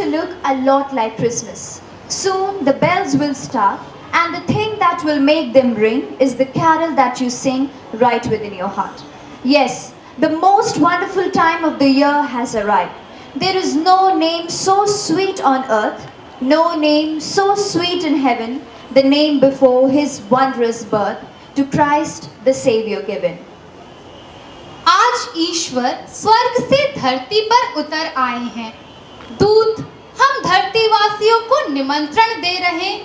to look a lot like Christmas. Soon the bells will start, and the thing that will make them ring is the carol that you sing right within your heart. Yes, the most wonderful time of the year has arrived. There is no name so sweet on earth, no name so sweet in heaven, the name before his wondrous birth, to Christ the Savior given. आज ईश्वर स्वर्ग से धरती पर उतर आए हैं। दूत हम धरतीवासियों को निमंत्रण दे रहे हैं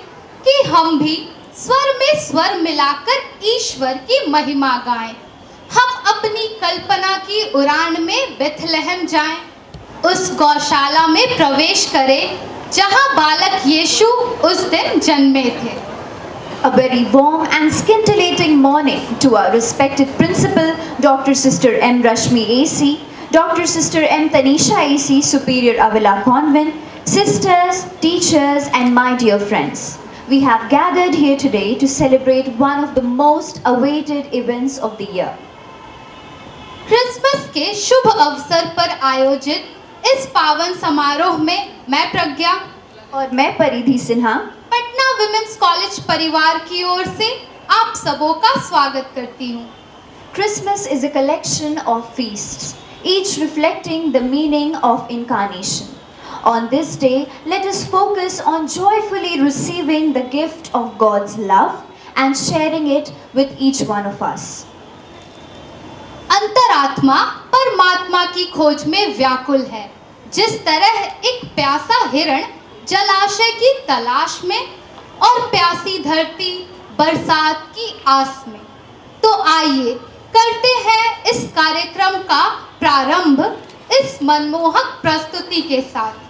कि हम भी स्वर में स्वर मिलाकर ईश्वर की महिमा गाएं। हम अपनी कल्पना की उड़ान में बेथलेहम जाएं, उस गौशाला में प्रवेश करें जहां बालक यीशु उस दिन जन्मे थे। A very warm and scintillating morning to our respected principal, Dr. Sister M. Rashmi AC, Dr. Sister M. Tanisha AC, Superior Avila Convent, sisters, teachers, and my dear friends. We have gathered here today to celebrate one of the most awaited events of the year. Christmas के शुभ अवसर पर आयोजित इस पावन समारोह में मैं प्रज्ञा और मैं परिधि सिन्हा पटना विमेंस कॉलेज परिवार की ओर से आप सबों का स्वागत करती हूँ। Christmas is a collection of feasts, each reflecting the meaning of incarnation. On this day, let us focus on joyfully receiving the gift of God's love and sharing it with each one of us. अंतरात्मा परमात्मा की खोज में व्याकुल है। जिस तरह एक प्यासा हिरण जलाशय की तलाश में और प्यासी धरती बरसात की आस में। तो आइए करते हैं इस कार्यक्रम का प्रारंभ इस मनमोहक प्रस्तुति के साथ।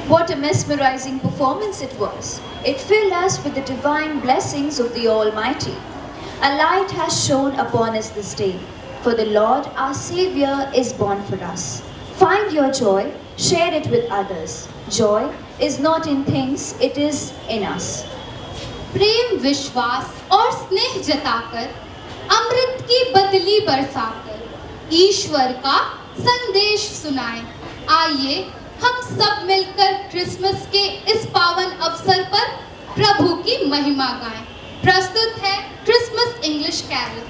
What a mesmerizing performance it was. It filled us with the divine blessings of the Almighty. A light has shone upon us this day, for the Lord our Savior is born for us. Find your joy, share it with others. Joy is not in things, it is in us. प्रेम, विश्वास और स्नेह जताकर, अमृत की बदली बरसाकर ईश्वर का संदेश सुनाएं। आइए हम सब मिलकर क्रिसमस के इस पावन अवसर पर प्रभु की महिमा गाएं। प्रस्तुत है Christmas English carol.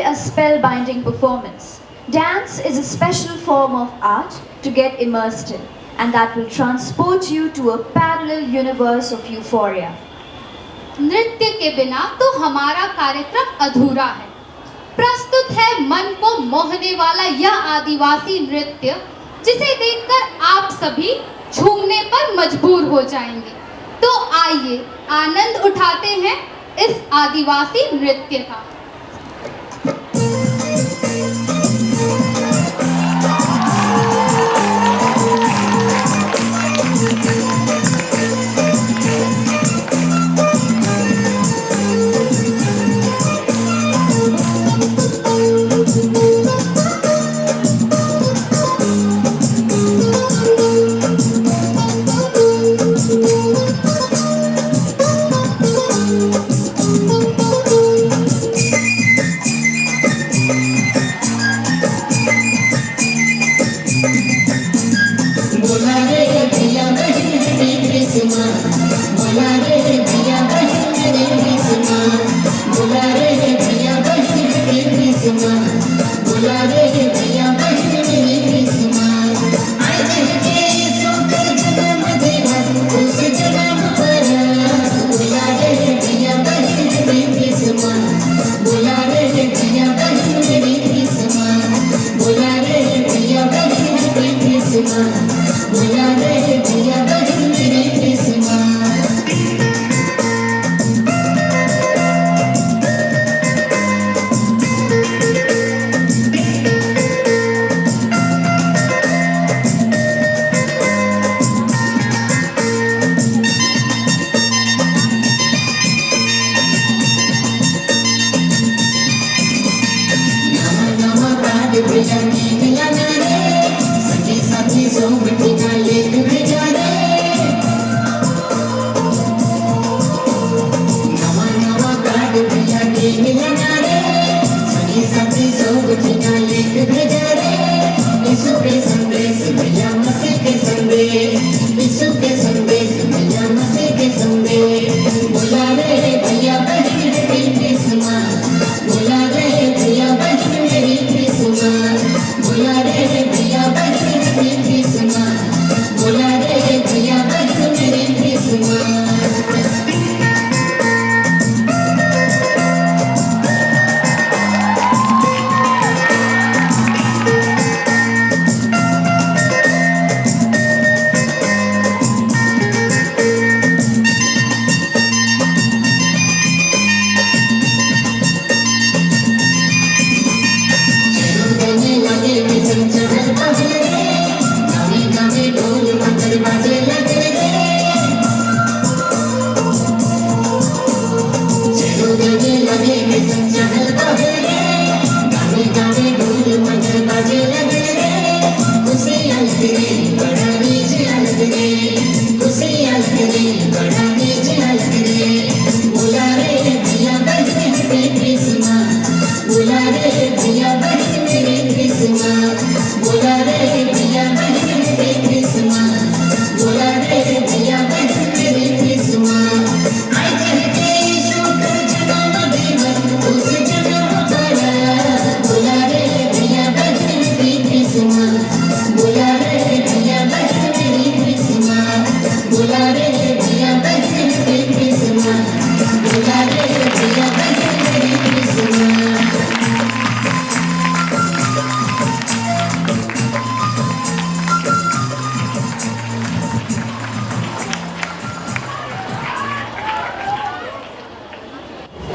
a spellbinding performance. Dance is a special form of art to get immersed in, and that will transport you to a parallel universe of euphoria. नृत्य के बिना तो हमारा कार्यक्रम अधूरा है। प्रस्तुत है मन को मोहने वाला यह आदिवासी नृत्य, जिसे देखकर आप सभी झूमने पर मजबूर हो जाएंगे। तो आइए आनंद उठाते हैं इस आदिवासी नृत्य का।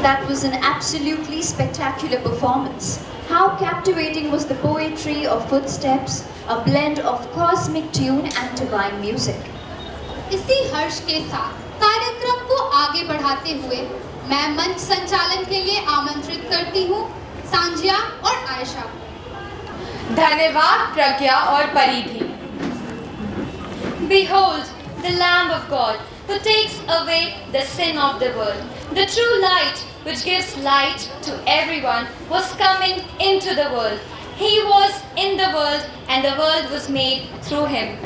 That was an absolutely spectacular performance. How captivating was the poetry of footsteps, a blend of cosmic tune and divine music. इसी हर्ष के साथ कार्यक्रम को आगे बढ़ाते हुए मैं मंच संचालन के लिए आमंत्रित करती हूँ सांझिया और आयशा। धन्यवाद प्रज्ञा और परिधि। Behold the Lamb of God who takes away the sin of the world. The true light which gives light to everyone was coming into the world. He was in the world and the world was made through him.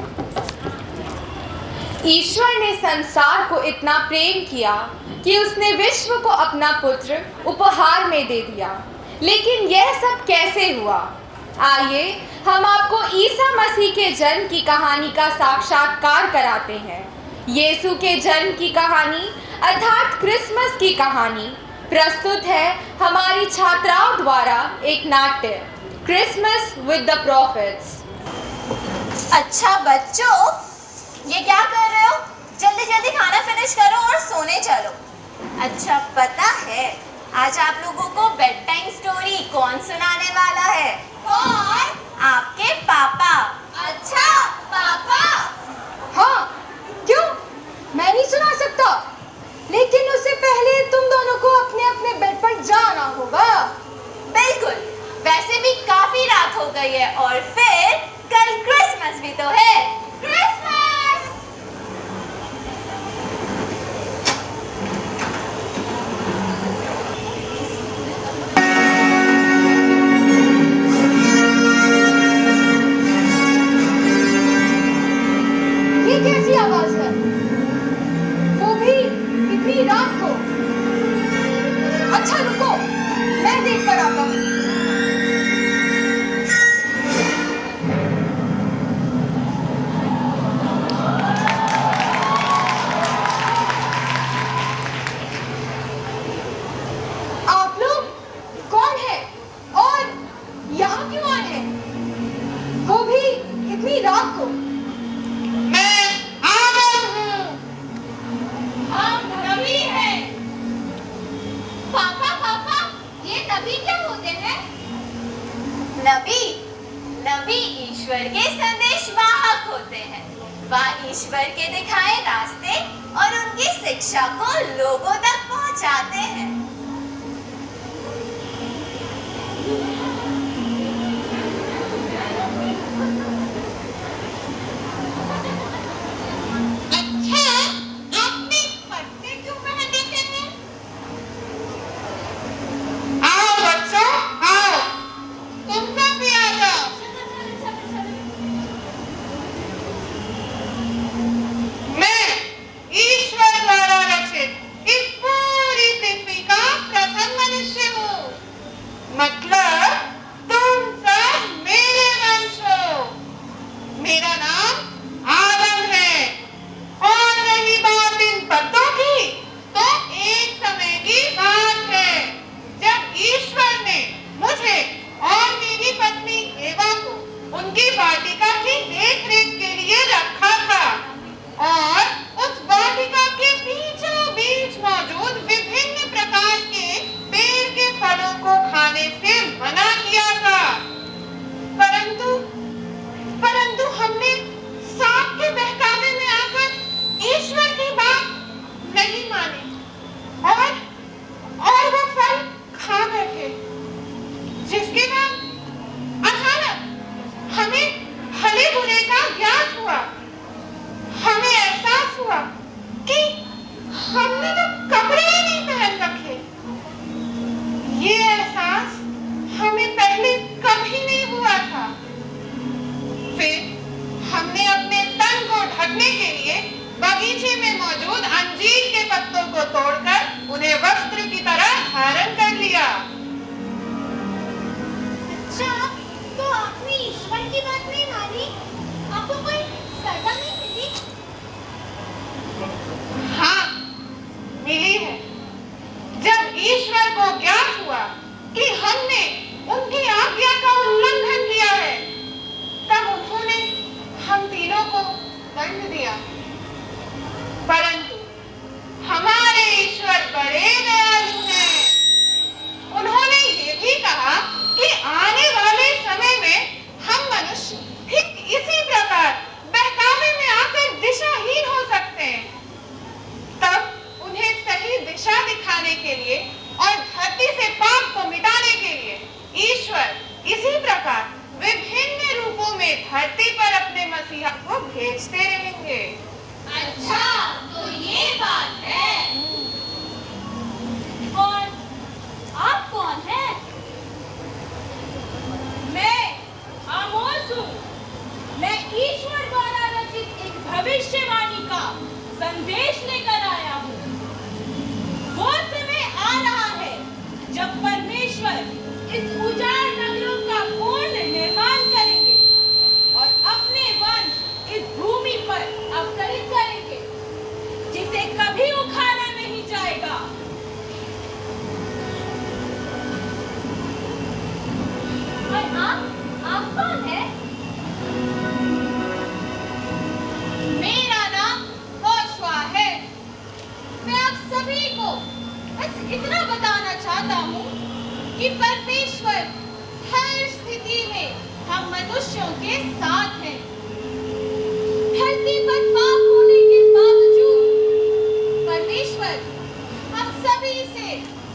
ईश्वर ने संसार को इतना प्रेम किया कि उसने विश्व को अपना पुत्र उपहार में दे दिया। लेकिन यह सब कैसे हुआ? आइए हम आपको ईसा मसीह के जन्म की कहानी का साक्षात्कार कराते हैं। यीशु के जन्म की कहानी अर्थात क्रिसमस की कहानी प्रस्तुत है हमारी छात्राओं द्वारा एक नाट्य क्रिसमस विद द प्रॉफिट्स। अच्छा बच्चों, ये क्या कर रहे हो? जल्दी जल्दी खाना फिनिश करो और सोने चलो। अच्छा, पता है आज आप लोगों को बेड टाइम स्टोरी कौन सुनाने वाला है? कौन? आपके पापा। अच्छा, पापा? हाँ, क्यों? मैं नहीं सुना सकता, लेकिन उससे पहले तुम दोनों को अपने अपने बेड पर जाना होगा। बिल्कुल, वैसे भी काफी रात हो गई है और फिर कल क्रिसमस भी तो है। क्रिसमस! ये कैसी आवाज है? वो भी इतनी रात को? अच्छा रुको, मैं देख कर आता हूँ। आप लोग कौन है और यहाँ क्यों आए हैं? वो भी इतनी रात को? नबी ईश्वर के संदेश वाहक होते हैं। वह ईश्वर के दिखाए रास्ते और उनकी शिक्षा को लोगों तक पहुंचाते हैं। कि परमेश्वर हर स्थिति में हम मनुष्यों के साथ हैं। धरती पर पाप होने के बावजूद परमेश्वर हम सभी से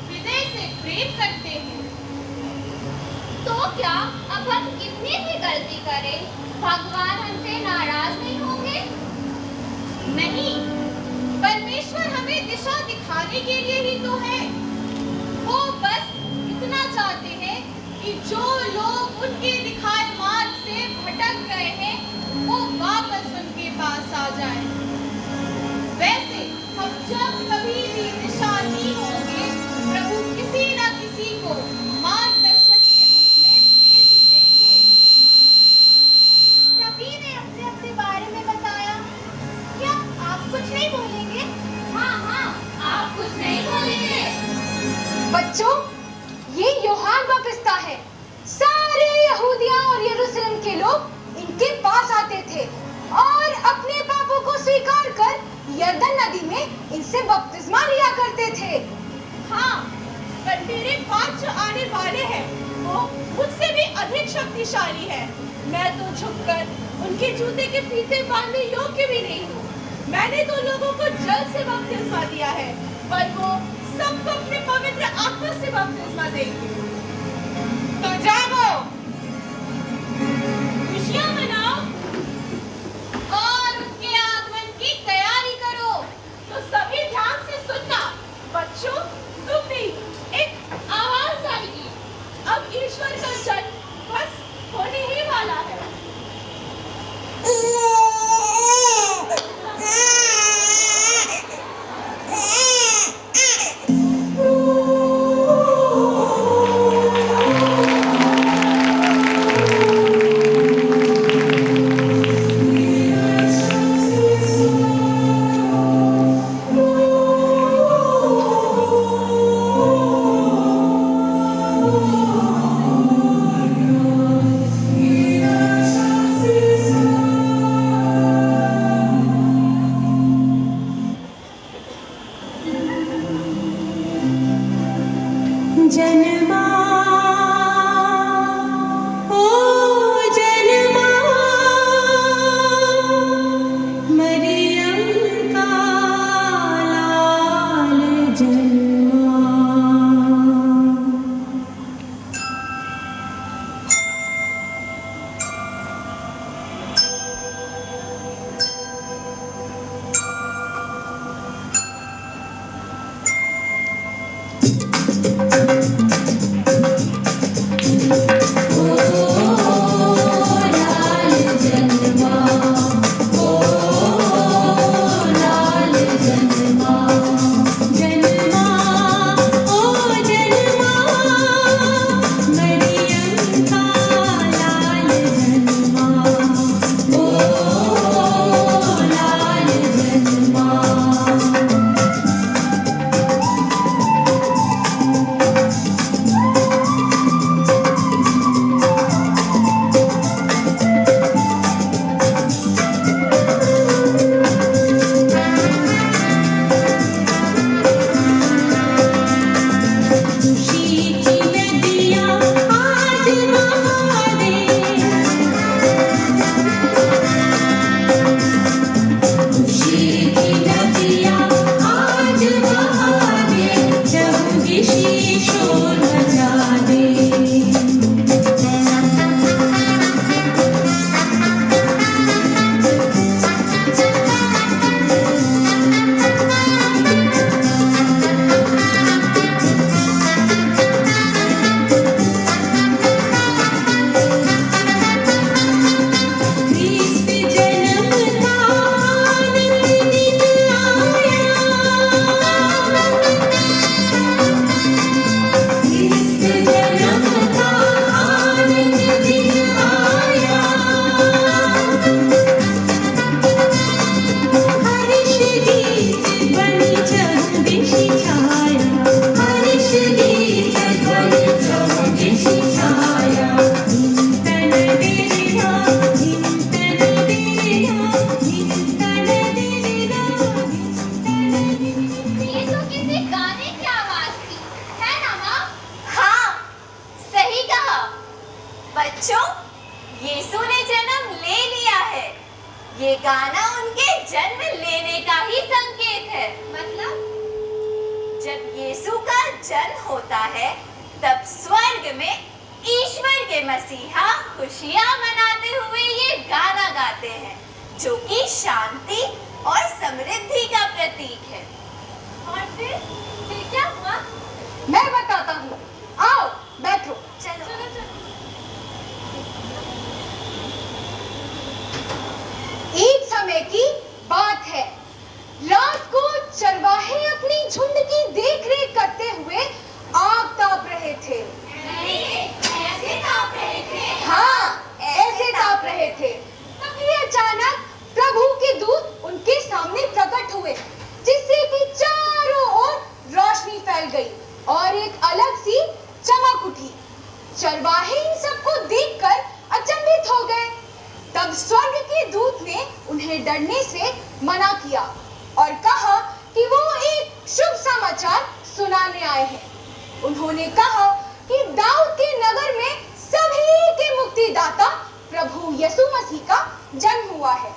हृदय से प्रेम करते हैं। तो क्या अब हम कितनी भी गलती करें भगवान हमसे नाराज नहीं होंगे? नहीं, परमेश्वर हमें दिशा दिखाने के लिए ही तो है। वो बस इतना चाहते हैं कि जो लोग उनके दिखाए मार्ग से भटक गए हैं वो वापस उनके पास आ जाएं। वैसे हम जब कभी भी दिशाहीन होंगे, प्रभु किसी न किसी को मार्गदर्शक के रूप में भेज ही देंगे। सभी ने अपने अपने बारे में बताया, क्या आप कुछ नहीं बोलेंगे? हाँ, आप कुछ नहीं बोलेंगे? बच्चों, ये यूहान बपतिस्ता है। सारे यहूदिया और यरूशलेम के लोग इनके पास आते थे और अपने पापों को स्वीकार कर यरदन नदी में इनसे बपतिस्मा लिया करते थे। हाँ, पर मेरे पास जो आने वाले हैं वो मुझसे भी अधिक शक्तिशाली है। मैं तो झुककर उनके जूते के फीते बांधने योग्य भी नहीं हूँ। मैंने तो लोगों को जल से बपतिस्मा दिया है, पर वो सबको अपने पवित्र आत्मा से बपतिस्मा देंगे। तो जागो, खुशियां मनाओ और उनके आगमन की तैयारी करो। तो सभी ध्यान से सुनना। बच्चों, तुम भी एक आवाज आएगी। अब ईश्वर का जन्म बस होने ही वाला है। बच्चों, यीशु ने जन्म ले लिया है। ये गाना उनके जन्म लेने का ही संकेत है। मतलब जब यीशु का जन्म होता है, तब स्वर्ग में ईश्वर के मसीहा खुशियां मनाते हुए ये गाना गाते हैं, जो कि शांति और समृद्धि का प्रतीक है। और फिर क्या हुआ? मैं बताता हूँ, आओ बैठो। चलो चलो चलो। एक समय की बात है। रात को चरवाहे अपनी झुंड की देखरेख करते हुए आग ताप रहे थे। ऐसे ताप रहे थे? हाँ, ऐसे ताप रहे थे। तभी अचानक प्रभु के दूत उनके सामने प्रकट हुए, जिससे कि चारों ओर रोशनी फैल गई और एक अलग सी चमक उठी। चरवाहे इन सबको देखकर अचंभित हो गए। तब स्वर्ग के दूत ने उन्हें डरने से मना किया और कहा कि वो एक शुभ समाचार सुनाने आए हैं। उन्होंने कहा कि दाऊद के नगर में सभी के मुक्तिदाता प्रभु यीशु मसीह का जन्म हुआ है,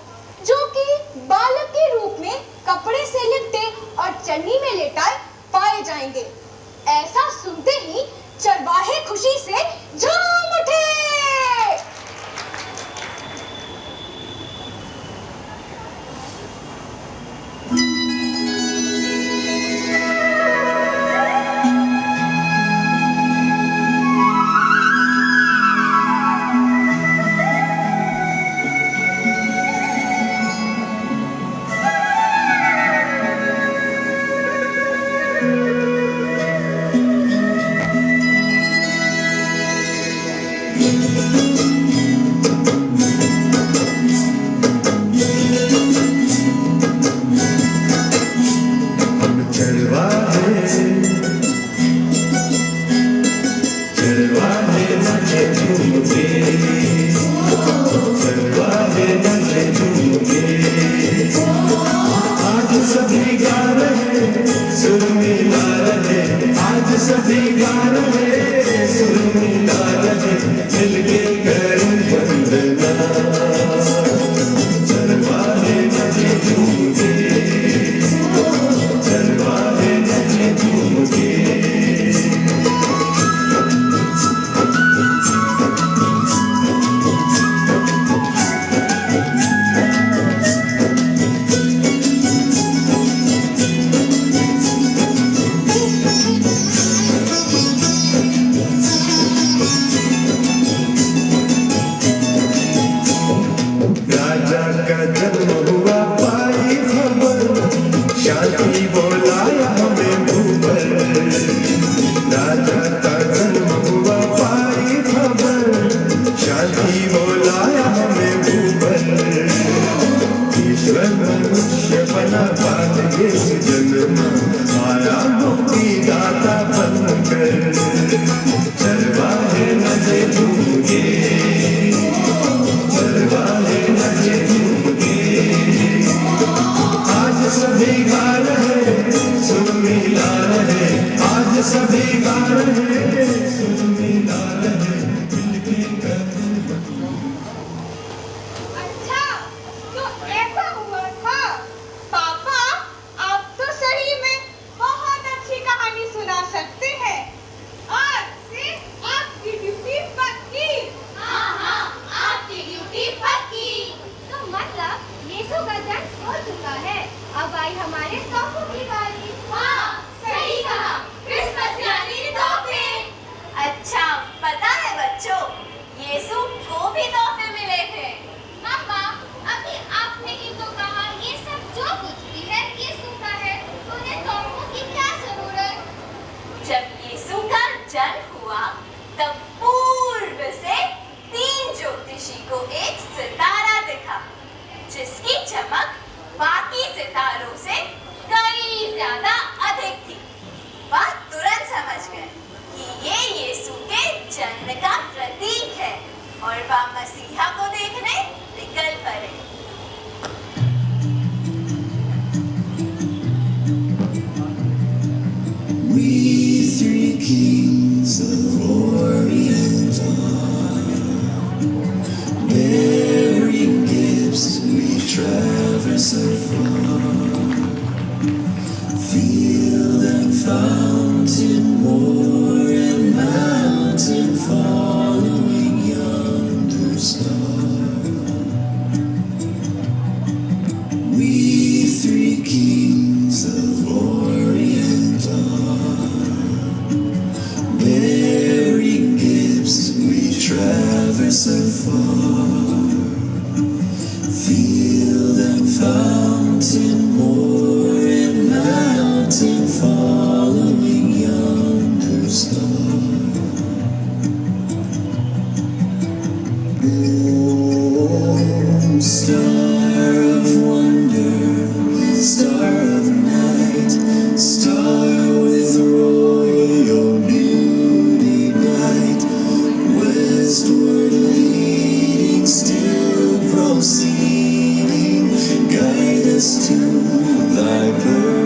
जो कि बालक के रूप में कपड़े से लिपटे और चन्नी में लेटाए पाए जाएंगे। ऐसा सुनते ही चरवाहे खुशी से झूम उठे। We three kings of Orient are ever so far. Field and fountain, moor and mountain, following yonder star. Oh, star of wonder, star of night, star with royal beauty bright, westward leading, still proceeding, guide us to thy perfect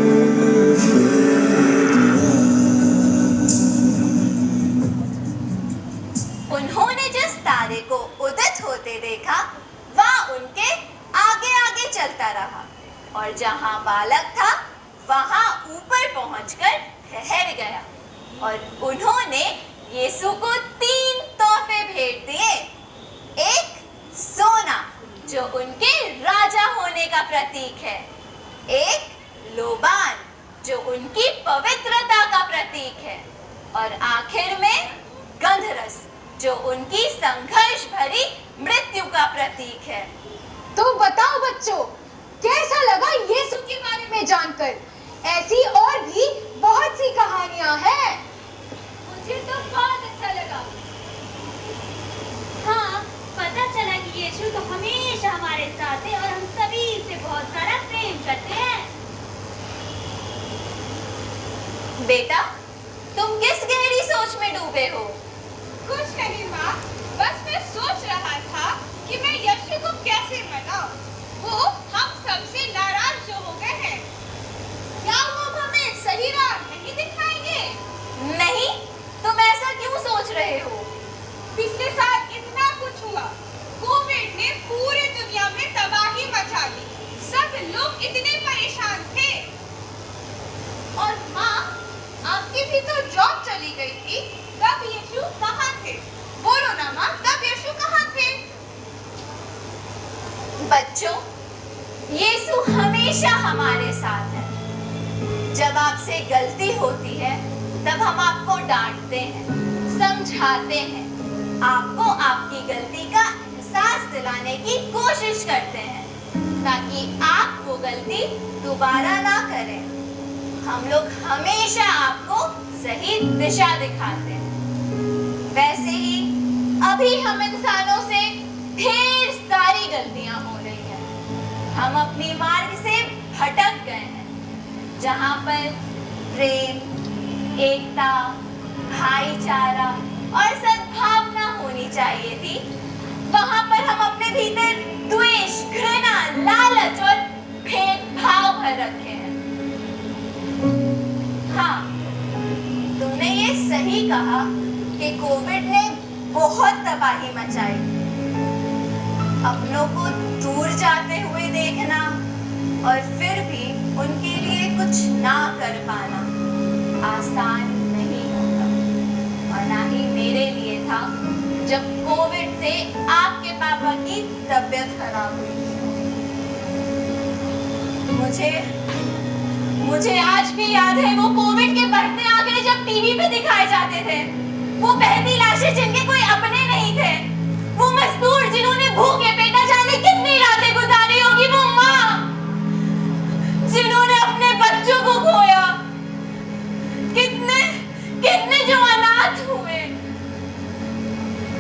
light. उन्होंने जिस तारे को उदित होते देखा वह उनके आगे आगे चलता रहा और जहां बालक था वहां ऊपर पहुंचकर ठहर गया। और उन्होंने यीशु को 3 तोहफे भेंट दिए। एक सोना जो उनके राजा होने का प्रतीक है, एक लोबान जो उनकी पवित्रता का प्रतीक है, और आखिर में गंधरस जो उनकी संघर्ष भरी मृत्यु का प्रतीक है। तो बताओ बच्चों, कैसा लगा यीशु के बारे में जानकर? ऐसी और भी बहुत सी कहानियां हैं। मुझे तो बहुत अच्छा लगा। हाँ, पता चला कि यीशु तो हमेशा हमारे साथ है और हम सभी से बहुत सारा प्रेम करते हैं। बेटा, तुम किस गहरी सोच में डूबे हो? कुछ नहीं माँ, बस मैं सोच रहा था कि मैं यीशु को कैसे मनाऊं। वो हम सबसे नाराज जो हो गए हैं, क्या वो हमें सही राह नहीं दिखाएंगे? नहीं, तुम ऐसा क्यों सोच रहे हो? पिछले साल इतना कुछ हुआ, कोविड ने पूरी दुनिया में तबाही मचा दी, सब लोग इतने परेशान थे। और माँ, आपकी भी तो जॉब चली गई थी, तब यीशु कहाँ थे? बोलो ना माँ, तब यीशु कहाँ थे? बच्चों, यीशु हमेशा हमारे साथ है। जब आपसे गलती होती है तब हम आपको डांटते हैं, समझाते हैं, आपको आपकी गलती का एहसास दिलाने की कोशिश करते हैं ताकि आप वो गलती दोबारा ना करें। हम लोग हमेशा आपको सही दिशा दिखाते हैं। वैसे ही अभी हम इंसानों से ढेर सारी गलतियां हो रही हैं। हम अपनी मार्ग से भटक गए हैं। जहां पर प्रेम, एकता, भाईचारा और सद्भावना होनी चाहिए थी, वहां पर हम अपने भीतर द्वेष, घृणा, लालच और भेदभाव भर रखे हैं। हाँ, तुमने ये सही कहा कि कोविड ने बहुत तबाही मचाई। अपनों को दूर जाते हुए देखना और फिर भी उनके लिए कुछ ना कर पाना आसान नहीं होता, और ना ही मेरे लिए था जब कोविड से आपके पापा की तबीयत खराब हुई। मुझे आज भी याद है वो कोविड के बढ़ते आंकड़े जब टीवी पे दिखाए जाते थे। वो बहती लाशें जिनके कोई अपने नहीं थे, वो मजदूर जिन्होंने भूखे पेटा जाने कितनी रातें गुजारी होगी, वो माँ जिन्होंने अपने बच्चों को खोया, कितने जो अनाथ हुए,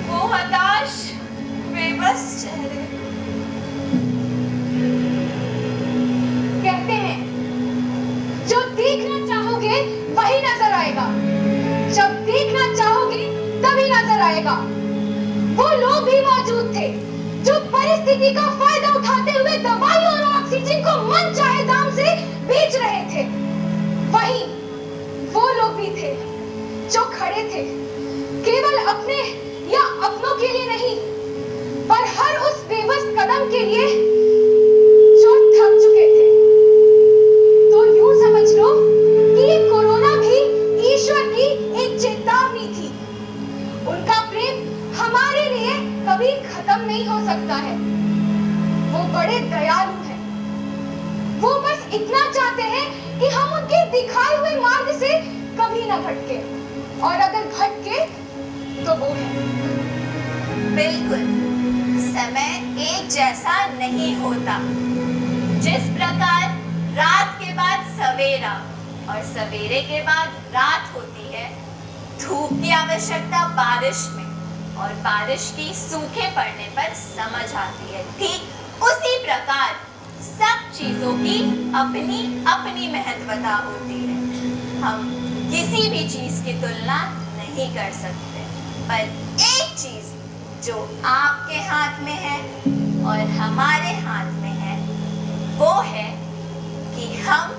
वो हताश बेबस चेहरे। कहते हैं जो देखना चाहोगे वही नजर आएगा, जब देखना चाहोगे तभी नजर आएगा। वो लोग भी मौजूद थे जो परिस्थिति का फायदा उठाते हुए दवाई और ऑक्सीजन को मनचाहे दाम से बेच रहे थे। वहीं वो लोग भी थे जो खड़े थे केवल अपने या अपनों के लिए नहीं, पर हर उस बेबस कदम के लिए जो थक चुके थे। तो यूं समझ लो कि ये कोरोना भी ईश्वर की एक चेतावनी थी। उनका प्रेम हमारे लिए कभी खत्म नहीं हो सकता है। वो बड़े दयालु हैं। वो बस इतना चाहते हैं कि हम उनके दिखाए हुए मार्ग से कभी न भटके, और अगर भटके तो वो है बिल्कुल, समय एक जैसा नहीं होता। जिस प्रकार रात के बाद सवेरा और सवेरे के बाद रात होती है, धूप की आवश्यकता बारिश में और बारिश की सूखे पड़ने पर समझ आती है, ठीक उसी प्रकार सब चीजों की अपनी अपनी महत्वता होती है। हम किसी भी चीज की तुलना नहीं कर सकते, पर एक चीज जो आपके हाथ में है और हमारे हाथ में है, वो है कि हम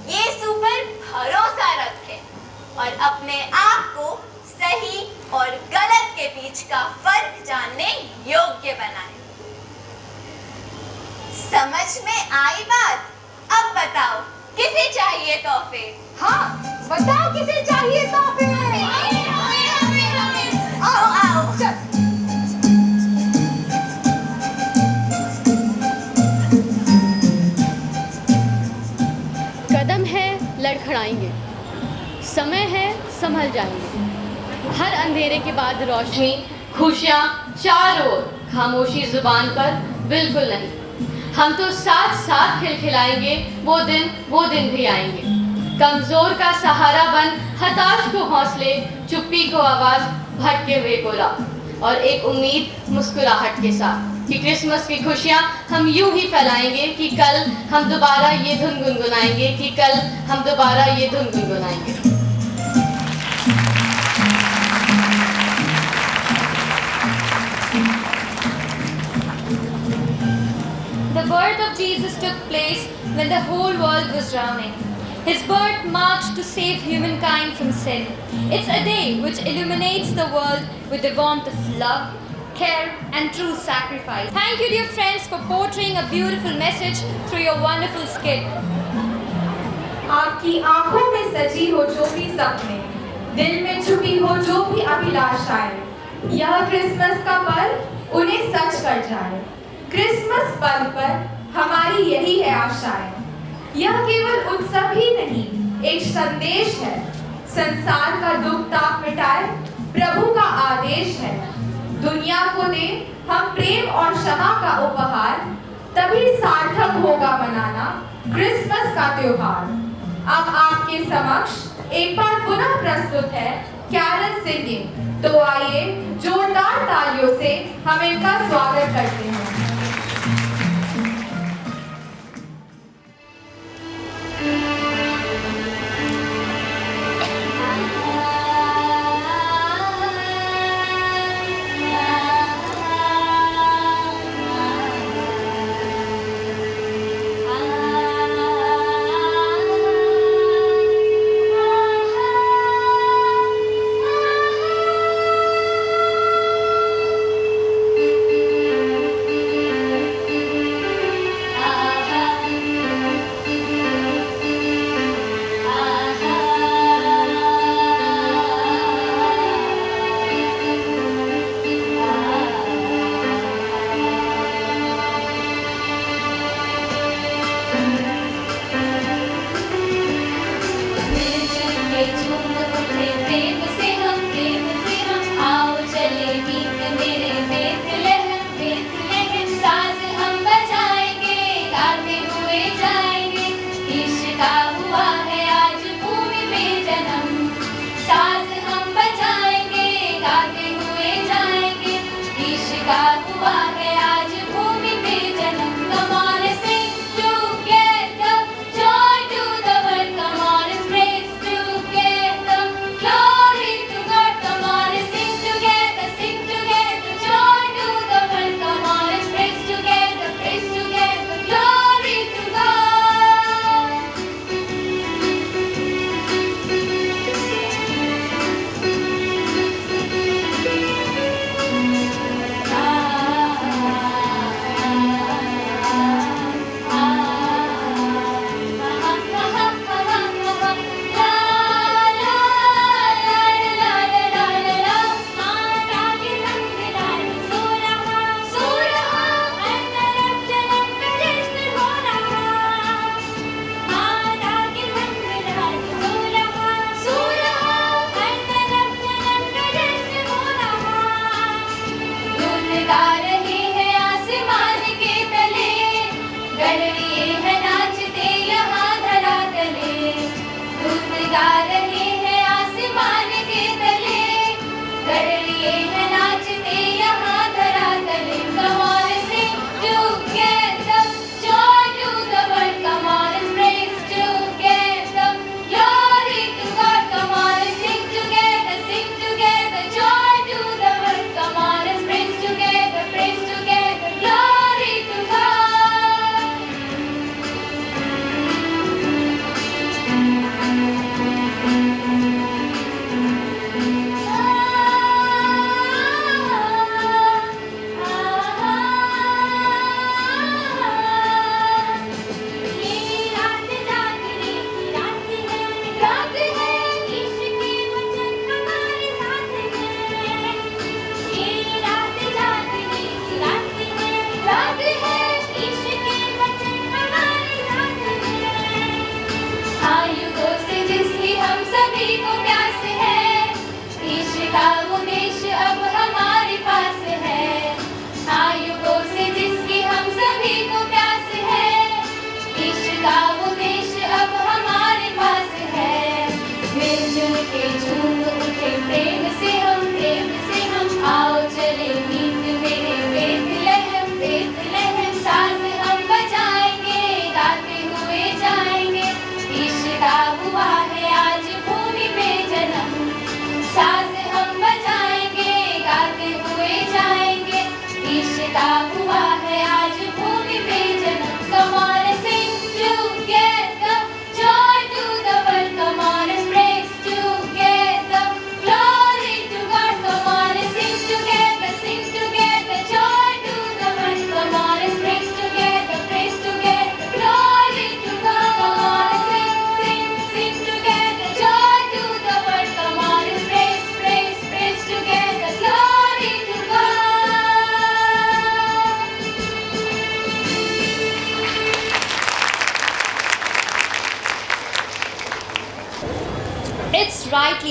यीशु पर भरोसा रखें और अपने आप को सही और गलत के बीच का फर्क जानने योग्य बनाएं। समझ में आई बात? अब बताओ, किसे चाहिए तोहफे? हाँ, बताओ किसे चाहिए तोहफे? आओ आओ। कदम है लड़खड़ाएंगे, समय है संभल जाएंगे। हर अंधेरे के बाद रोशनी, खुशियाँ चारों ओर, खामोशी जुबान पर बिल्कुल नहीं। हम तो साथ साथ खिलखिलाएंगे, वो दिन भी आएंगे। कमजोर का सहारा बन, हताश को हौसले, चुप्पी को आवाज, भटके हुए को राह, और एक उम्मीद मुस्कुराहट के साथ कि क्रिसमस की खुशियाँ हम यूं ही फैलाएंगे कि कल हम दोबारा ये धुन गुनगुनाएंगे, कि कल हम दोबारा ये धुन गुनगुनाएंगे। The birth of Jesus took place when the whole world was drowning. His birth marked to save humankind from sin. It's a day which illuminates the world with the warmth of love, care and true sacrifice. Thank you, dear friends, for portraying a beautiful message through your wonderful skit. आपकी आंखों में सजी हो जो भी सपने, दिल में छुपी हो जो भी अभिलाषाएं, यह क्रिसमस का पर्व उन्हें सच कर जाए। क्रिसमस पर्व पर हमारी यही है आशाएं। यह केवल उत्सव ही नहीं, एक संदेश है। संसार का दुख ताप मिटाए प्रभु का आदेश है। दुनिया को दे हम प्रेम और क्षमा का उपहार, तभी सार्थक होगा मनाना क्रिसमस का त्योहार। अब आपके समक्ष एक बार पुनः प्रस्तुत है कैरल सिंगिंग। तो आइए जोरदार तालियों से हम इनका स्वागत करते हैं।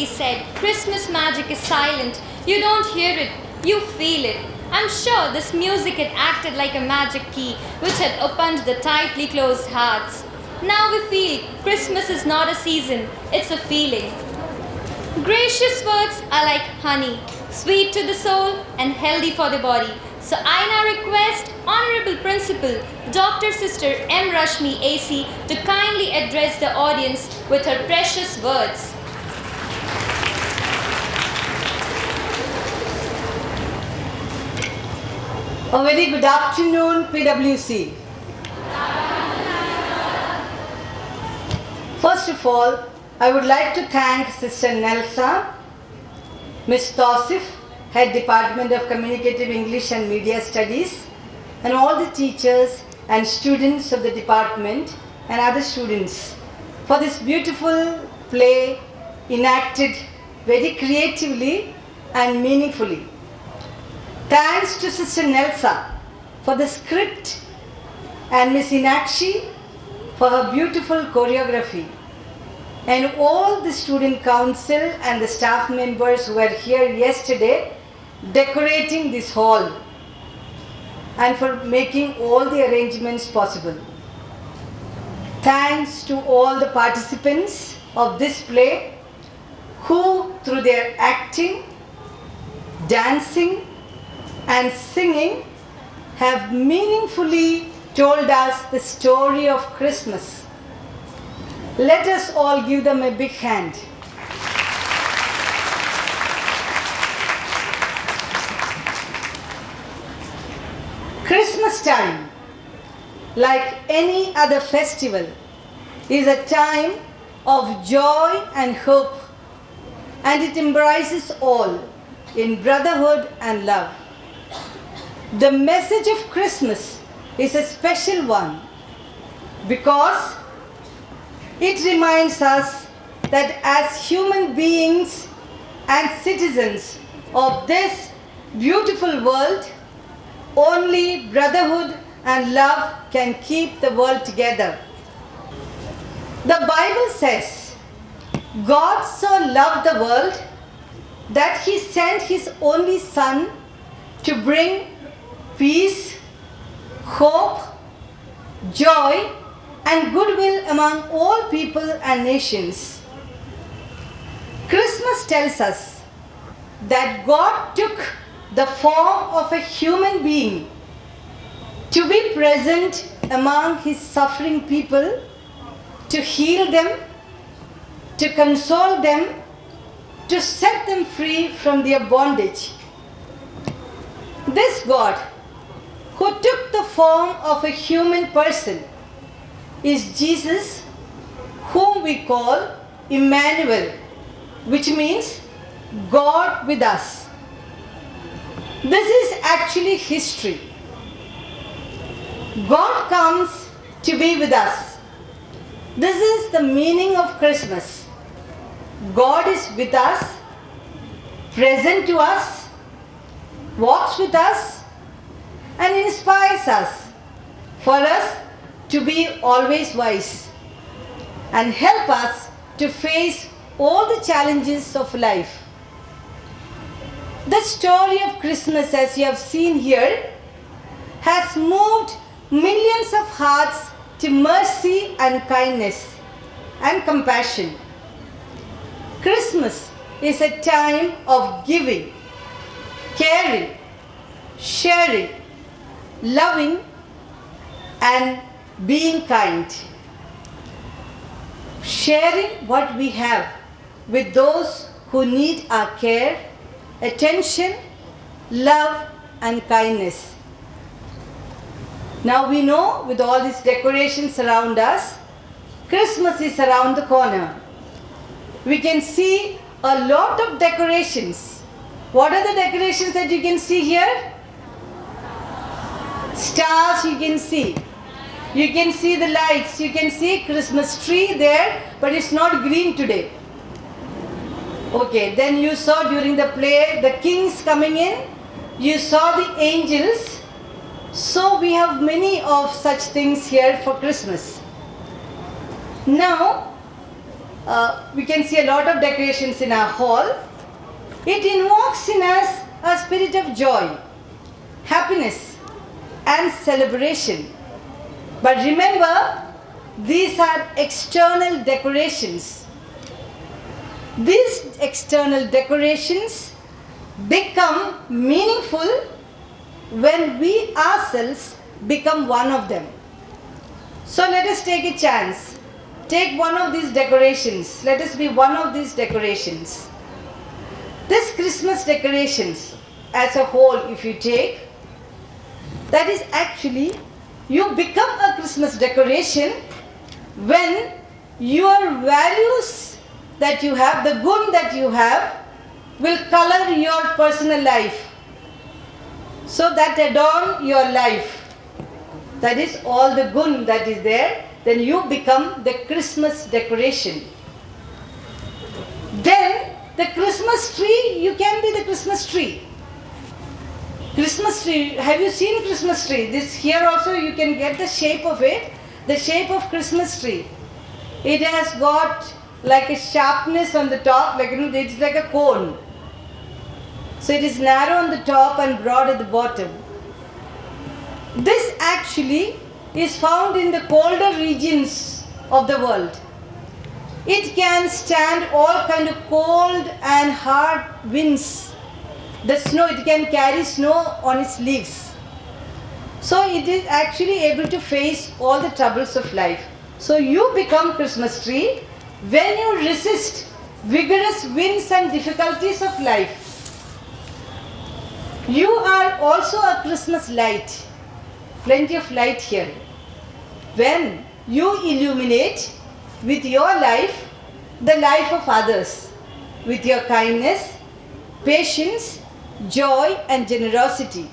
rightly said, Christmas magic is silent. You don't hear it, you feel it. I'm sure this music had acted like a magic key which had opened the tightly closed hearts. Now we feel Christmas is not a season, it's a feeling. Gracious words are like honey, sweet to the soul and healthy for the body. So I now request Honorable Principal Dr. Sister M. Rashmi AC to kindly address the audience with her precious words. A very good afternoon, PWC. First of all, I would like to thank Sister Nelsa, Ms. Tausif, Head Department of Communicative English and Media Studies, and all the teachers and students of the department and other students for this beautiful play enacted very creatively and meaningfully. Thanks to Sister Nelsa for the script and Miss Inakshi for her beautiful choreography, and all the student council and the staff members who were here yesterday decorating this hall and for making all the arrangements possible. Thanks to all the participants of this play who, through their acting, dancing and singing, have meaningfully told us the story of Christmas. Let us all give them a big hand. Christmas time, like any other festival, is a time of joy and hope, and it embraces all in brotherhood and love. The message of Christmas is a special one because it reminds us that as human beings and citizens of this beautiful world, only brotherhood and love can keep the world together. The Bible says, God so loved the world that He sent His only Son to bring peace, hope, joy, and goodwill among all people and nations. Christmas tells us that God took the form of a human being to be present among His suffering people, to heal them, to console them, to set them free from their bondage. This God, who took the form of a human person, is Jesus, whom we call Emmanuel, which means God with us. This is actually history. God comes to be with us. This is the meaning of Christmas. God is with us, present to us, walks with us, and inspires us for us to be always wise and help us to face all the challenges of life. The story of Christmas, as you have seen here, has moved millions of hearts to mercy and kindness and compassion. Christmas is a time of giving, caring, sharing, loving, and being kind. Sharing what we have with those who need our care, attention, love, and kindness. Now we know, with all these decorations around us, Christmas is around the corner. We can see a lot of decorations. What are the decorations that you can see here? Stars you can see. You can see the lights. You can see Christmas tree there, but it's not green today. Okay, then you saw during the play the kings coming in. You saw the angels. So we have many of such things here for Christmas. Now, we can see a lot of decorations in our hall. It invokes in us a spirit of joy, happiness, and celebration. But remember, these are external decorations. These external decorations become meaningful when we ourselves become one of them. So let us take a chance. Take one of these decorations. Let us be one of these decorations. This Christmas decorations as a whole, if you take, that is actually, you become a Christmas decoration when your values that you have, the gun that you have, will color your personal life. So that adorn your life. That is all the gun that is there. Then you become the Christmas decoration. Then the Christmas tree, you can be the Christmas tree. Christmas tree, have you seen Christmas tree? This here also you can get the shape of it, the shape of Christmas tree. It has got like a sharpness on the top, like it's like a cone. So it is narrow on the top and broad at the bottom. This actually is found in the colder regions of the world. It can stand all kind of cold and hard winds. The snow, it can carry snow on its leaves. So it is actually able to face all the troubles of life. So you become Christmas tree when you resist vigorous winds and difficulties of life. You are also a Christmas light. Plenty of light here. When you illuminate with your life the life of others, with your kindness, patience, joy and generosity.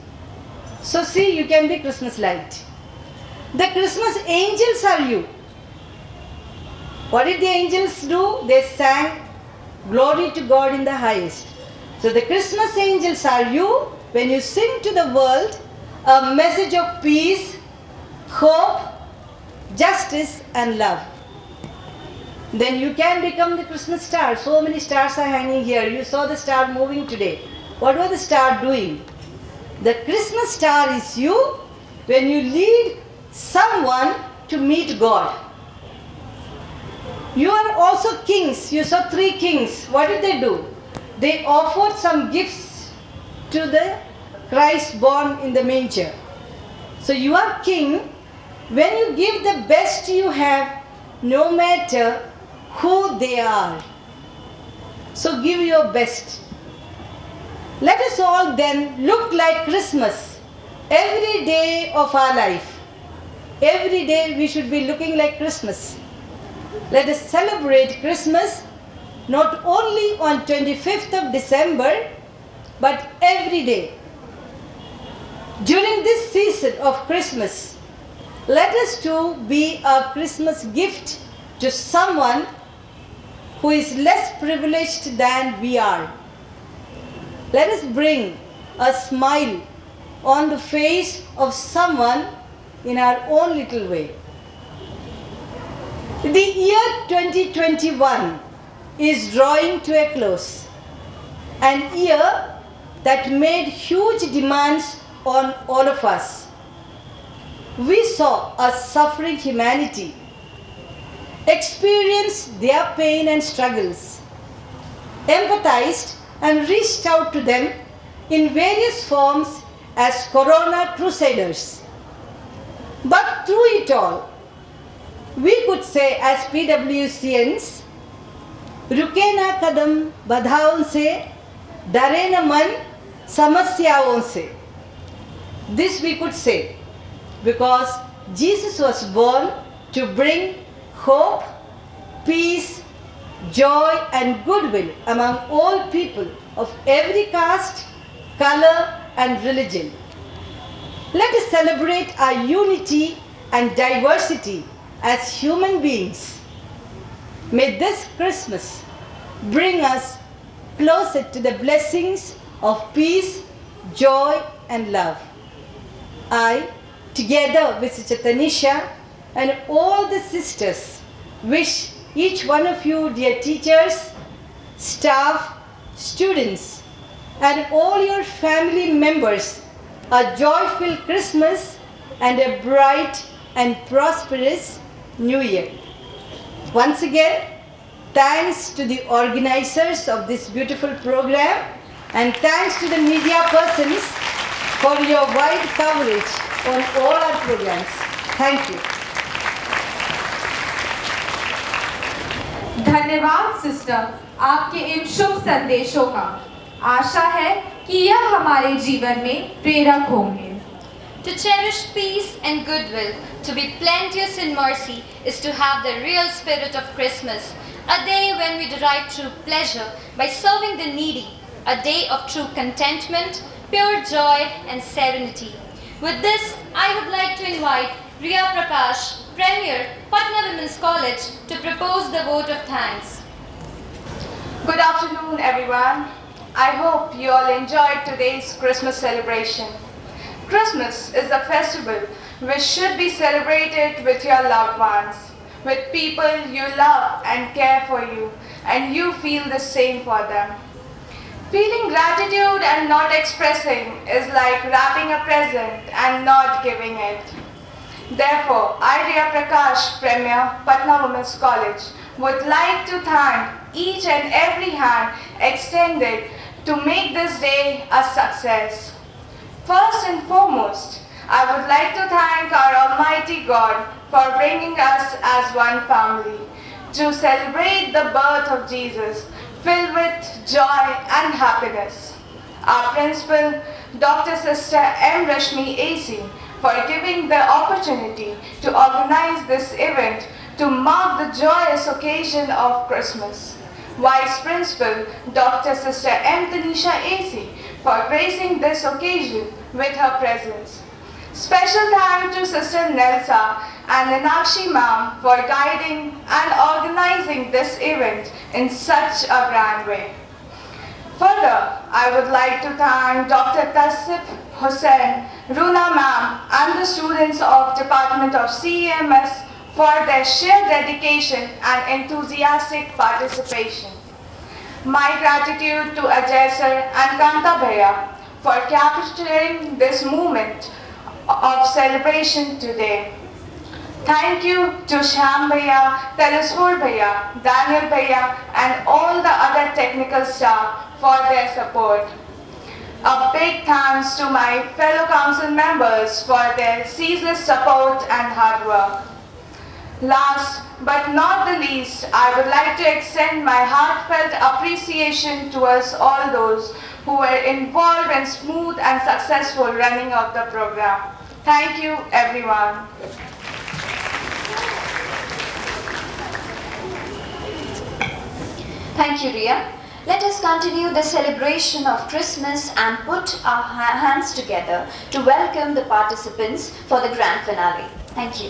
So see, you can be Christmas light. The Christmas angels are you. What did the angels do? They sang glory to God in the highest. So the Christmas angels are you when you sing to the world a message of peace, hope, justice and love. Then you can become the Christmas star. So many stars are hanging here. You saw the star moving today. What was the star doing? The Christmas star is you when you lead someone to meet God. You are also kings. You saw 3 kings. What did they do? They offered some gifts to the Christ born in the manger. So you are king when you give the best you have, no matter who they are. So give your best. Let us all then look like Christmas every day of our life. Every day we should be looking like Christmas. Let us celebrate Christmas not only on 25th of December, but every day. During this season of Christmas, let us too be a Christmas gift to someone who is less privileged than we are. Let us bring a smile on the face of someone in our own little way. The year 2021 is drawing to a close. An year that made huge demands on all of us. We saw a suffering humanity experience their pain and struggles, empathized and reached out to them in various forms as Corona crusaders. But through it all, we could say as PWCNs, रुके ना कदम बाधाओं से, डरे न मन समस्याओं से. This we could say because Jesus was born to bring hope, peace, joy and goodwill among all people of every caste, color and religion. Let us celebrate our unity and diversity as human beings. May this Christmas bring us closer to the blessings of peace, joy and love. I, together with Sister Tanisha and all the sisters, wish each one of you, dear teachers, staff, students, and all your family members, a joyful Christmas and a bright and prosperous New Year. Once again, thanks to the organizers of this beautiful program and thanks to the media persons for your wide coverage on all our programs. Thank you. धन्यवाद sister आपके इन शुभ संदेशों का। आशा है कि यह हमारे जीवन में प्रेरक होंगे। To cherish peace and goodwill, to be plenteous in mercy, is to have the real spirit of Christmas, a day when we derive true pleasure by serving the needy, a day of true contentment, pure joy and serenity. With this, I would like to invite Riya Prakash, Premier, Patna Women's College, to propose the vote of thanks. Good afternoon, everyone. I hope you all enjoyed today's Christmas celebration. Christmas is a festival which should be celebrated with your loved ones, with people you love and care for you, and you feel the same for them. Feeling gratitude and not expressing is like wrapping a present and not giving it. Therefore, I, Riya Prakash, Premier, Patna Women's College, would like to thank each and every hand extended to make this day a success. First and foremost, I would like to thank our Almighty God for bringing us as one family to celebrate the birth of Jesus, filled with joy and happiness. Our principal, Dr. Sister M. Rashmi AC, for giving the opportunity to organize this event to mark the joyous occasion of Christmas. Vice Principal, Dr. Sister M. Tanisha AC, for gracing this occasion with her presence. Special thanks to Sister Nelsa and Ninakshi Ma'am for guiding and organizing this event in such a grand way. Further, I would like to thank Dr. Tasif Hussain, Runa Ma'am and the students of Department of CEMS for their sheer dedication and enthusiastic participation. My gratitude to Ajay Sir and Kanta Bhaiya for capturing this moment of celebration today. Thank you to Shyam Bhaiya, Telesphore Bhaiya, Daniel Bhaiya and all the other technical staff for their support. A big thanks to my fellow council members for their ceaseless support and hard work. Last but not the least, I would like to extend my heartfelt appreciation towards all those who were involved in smooth and successful running of the program. Thank you, everyone. Thank you, Riya. Let us continue the celebration of Christmas and put our hands together to welcome the participants for the grand finale. Thank you.